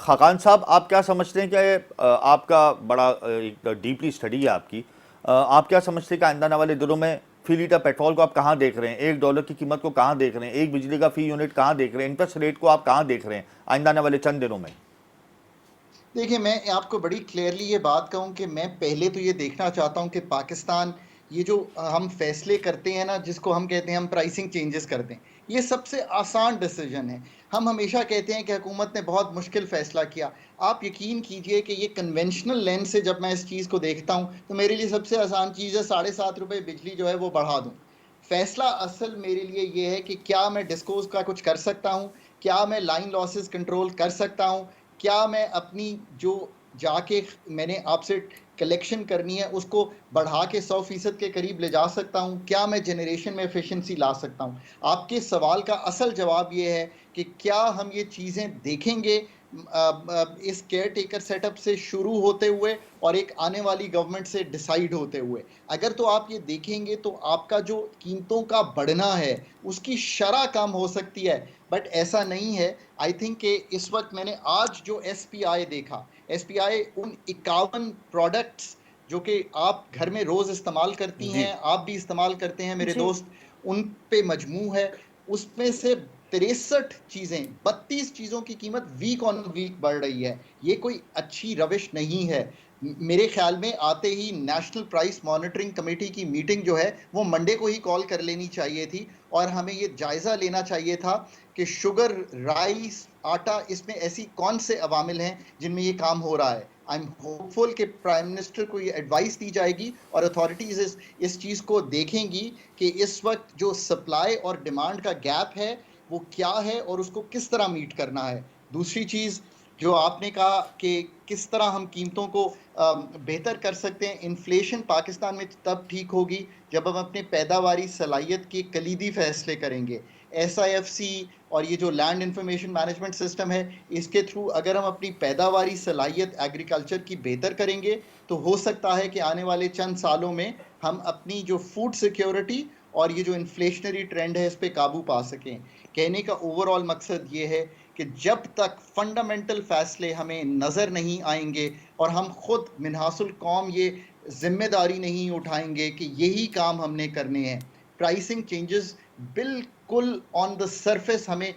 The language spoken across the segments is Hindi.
खाकान साहब, आप क्या समझते हैं कि आपका बड़ा एक डीपली स्टडी है आपकी, आप क्या समझते हैं कि आइंदा आने वाले दिनों में फी लीटर पेट्रोल को आप कहाँ देख रहे हैं, $1 की कीमत को कहाँ देख रहे हैं, एक बिजली का फी यूनिट कहाँ देख रहे हैं, इंटरेस्ट रेट को आप कहाँ देख रहे हैं आइंदा आने वाले चंद दिनों में? देखिए, मैं आपको बड़ी क्लियरली ये बात कहूँ कि मैं पहले तो ये देखना चाहता हूँ कि पाकिस्तान ये जो हम फैसले करते हैं ना, जिसको हम कहते हैं हम प्राइसिंग चेंजेस करते हैं, ये सबसे आसान डिसीजन है। हम हमेशा कहते हैं कि हुकूमत ने बहुत मुश्किल फैसला किया। आप यकीन कीजिए कि ये कन्वेंशनल लेंस से जब मैं इस चीज़ को देखता हूँ, तो मेरे लिए सबसे आसान चीज़ है ₹7.5 बिजली जो है वो बढ़ा दूँ। फैसला असल मेरे लिए ये है कि क्या मैं डिस्कोज़ का कुछ कर सकता हूँ? क्या मैं लाइन लॉसेस कंट्रोल कर सकता हूँ? क्या मैं अपनी जो जाके मैंने आपसे कलेक्शन करनी है उसको बढ़ा के 100% के करीब ले जा सकता हूँ? क्या मैं जनरेशन में एफिशिएंसी ला सकता हूँ? आपके सवाल का असल जवाब ये है कि क्या हम ये चीज़ें देखेंगे इस केयर टेकर सेटअप से शुरू होते हुए और एक आने वाली गवर्नमेंट से डिसाइड होते हुए। अगर तो आप ये देखेंगे तो आपका जो कीमतों का बढ़ना है उसकी शरह कम हो सकती है, बट ऐसा नहीं है। आई थिंक कि इस वक्त मैंने आज जो एसपीआई देखा, एसपीआई उन 51 प्रोडक्ट्स जो कि आप घर में रोज इस्तेमाल करती जी। हैं, आप भी इस्तेमाल करते हैं मेरे जी। दोस्त, उन पे मजमू है। उसमें से 63 चीजें, 32 चीजों की कीमत वीक ऑन वीक बढ़ रही है। ये कोई अच्छी रविश नहीं है। मेरे ख्याल में आते ही नेशनल प्राइस मॉनिटरिंग कमेटी की मीटिंग जो है वो मंडे को ही कॉल कर लेनी चाहिए थी, और हमें ये जायजा लेना चाहिए था कि शुगर, राइस, आटा, इसमें ऐसी कौन से अवामिल हैं जिनमें ये काम हो रहा है। आई एम होपफुल कि प्राइम मिनिस्टर को ये एडवाइस दी जाएगी और अथॉरिटीज इस चीज़ को देखेंगी कि इस वक्त जो सप्लाई और डिमांड का गैप है वो क्या है और उसको किस तरह मीट करना है। दूसरी चीज़ जो आपने कहा कि किस तरह हम कीमतों को बेहतर कर सकते हैं, इन्फ्लेशन पाकिस्तान में तब ठीक होगी जब हम अपने पैदावारी सलाहियत के कलीदी फैसले करेंगे। SIFC और ये जो लैंड इंफॉर्मेशन मैनेजमेंट सिस्टम है, इसके थ्रू अगर हम अपनी पैदावारी सलाहियत एग्रीकल्चर की बेहतर करेंगे तो हो सकता है कि आने वाले चंद सालों में हम अपनी जो फूड सिक्योरिटी और ये जो इन्फ्लेशनरी ट्रेंड है इस पे काबू पा सकें। कहने का ओवरऑल मकसद ये है कि जब तक फंडामेंटल फैसले हमें नज़र नहीं आएंगे और हम खुद मिनहासुल कौम ये जिम्मेदारी नहीं उठाएंगे कि यही काम हमने करने हैं, प्राइसिंग चेंजेस बिल्कुल ऑन द सरफेस हमें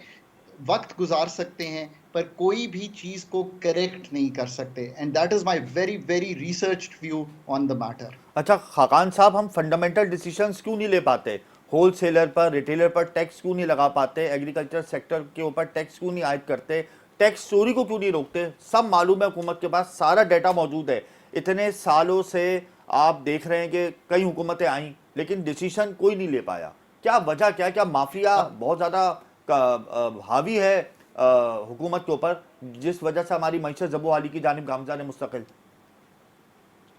वक्त गुजार सकते हैं पर कोई भी चीज़ को करेक्ट नहीं कर सकते। And that is my very very researched view on the matter. अच्छा खाकान साहब, हम फंडामेंटल डिसीजंस क्यों नहीं ले पाते? होलसेलर पर, रिटेलर पर टैक्स क्यों नहीं लगा पाते? एग्रीकल्चर सेक्टर के ऊपर टैक्स क्यों नहीं आयद करते? टैक्स चोरी को क्यों नहीं रोकते? सब मालूम है, हुकूमत के पास सारा डाटा मौजूद है। इतने सालों से आप देख रहे हैं कि कई हुकूमतें आई लेकिन डिसीजन कोई नहीं ले पाया। क्या वजह क्या है? क्या माफिया अब बहुत ज़्यादा हावी है हुकूमत के ऊपर, जिस वजह से हमारी मीशत ज़बो हाली की जानिब गामज़ान है मुस्तकिल?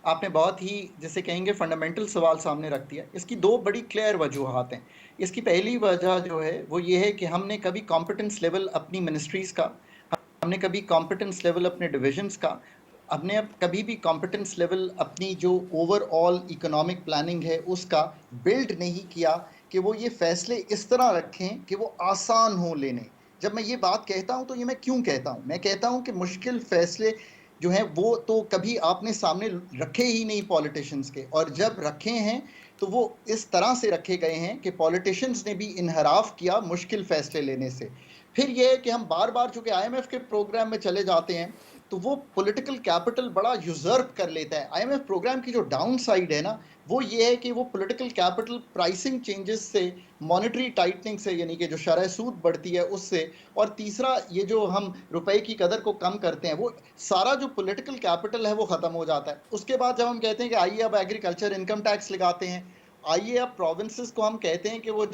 आपने बहुत ही जिसे कहेंगे फंडामेंटल सवाल सामने रख दिया। इसकी दो बड़ी क्लियर वजूहात हैं। इसकी पहली वजह जो है वो ये है कि हमने कभी कॉम्पिटेंस लेवल अपनी मिनिस्ट्रीज़ का, हमने कभी कॉम्पिटेंस लेवल अपने डिविजन्स का, हमने अब कभी भी कॉम्पिटेंस लेवल अपनी जो ओवरऑल इकोनॉमिक प्लानिंग है उसका बिल्ड नहीं किया कि वो ये फैसले इस तरह रखें कि वो आसान हो लेने। जब मैं ये बात कहता हूँ तो ये मैं क्यों कहता हूँ? मैं कहता हूँ कि मुश्किल फैसले जो हैं वो तो कभी आपने सामने रखे ही नहीं पॉलिटिशियंस के, और जब रखे हैं तो वो इस तरह से रखे गए हैं कि पॉलिटिशियंस ने भी इनहराफ किया मुश्किल फैसले लेने से। फिर ये है कि हम बार बार चूंकि IMF के प्रोग्राम में चले जाते हैं तो वो पॉलिटिकल कैपिटल बड़ा यूजर्प कर लेता है। IMF प्रोग्राम की जो डाउन साइड है ना वो ये है कि वो पॉलिटिकल कैपिटल प्राइसिंग चेंजेस से, मॉनेटरी टाइटनिंग से, यानी कि जो शरह सूद बढ़ती है उससे, और तीसरा ये जो हम रुपए की कदर को कम करते हैं, वो सारा जो पॉलिटिकल कैपिटल है वो ख़त्म हो जाता है। उसके बाद जब हम कहते हैं कि आइए अब एग्रीकल्चर इनकम टैक्स लगाते हैं, आइए अब प्रोविंसेस को हम कहते हैं कि वो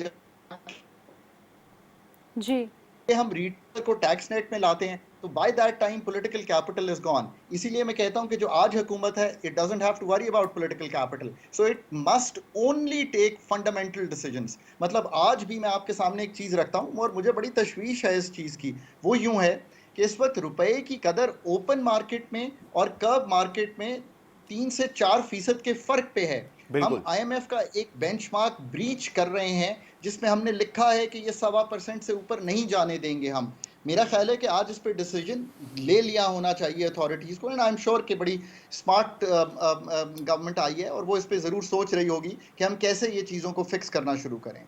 जी। हम रीटेल को टैक्स नेट में लाते हैं, तो by that time political capital is gone. इसीलिए मैं कहता हूं कि जो आज हुकूमत है, it doesn't have to worry about political capital, so it must only take fundamental decisions. मतलब आज भी मैं आपके सामने एक चीज रखता हूं और मुझे बड़ी तशवीश है इस चीज की। वो यूं है कि इस वक्त रुपए की कदर ओपन मार्केट में और कर्व मार्केट में 3 से 4% के फर्क पे है। हम बिल्कुल। IMF का एक बेंचमार्क ब्रीच कर रहे हैं जिसमें हमने लिखा है कि ये 1.25% से ऊपर नहीं जाने देंगे हम। मेरा ख्याल है कि आज इस पे डिसीजन ले लिया होना चाहिए अथॉरिटीज़ को, एंड आई एम श्योर कि बड़ी स्मार्ट गवर्नमेंट आई है और वो इस पे ज़रूर सोच रही होगी कि हम कैसे ये चीज़ों को फिक्स करना शुरू करें।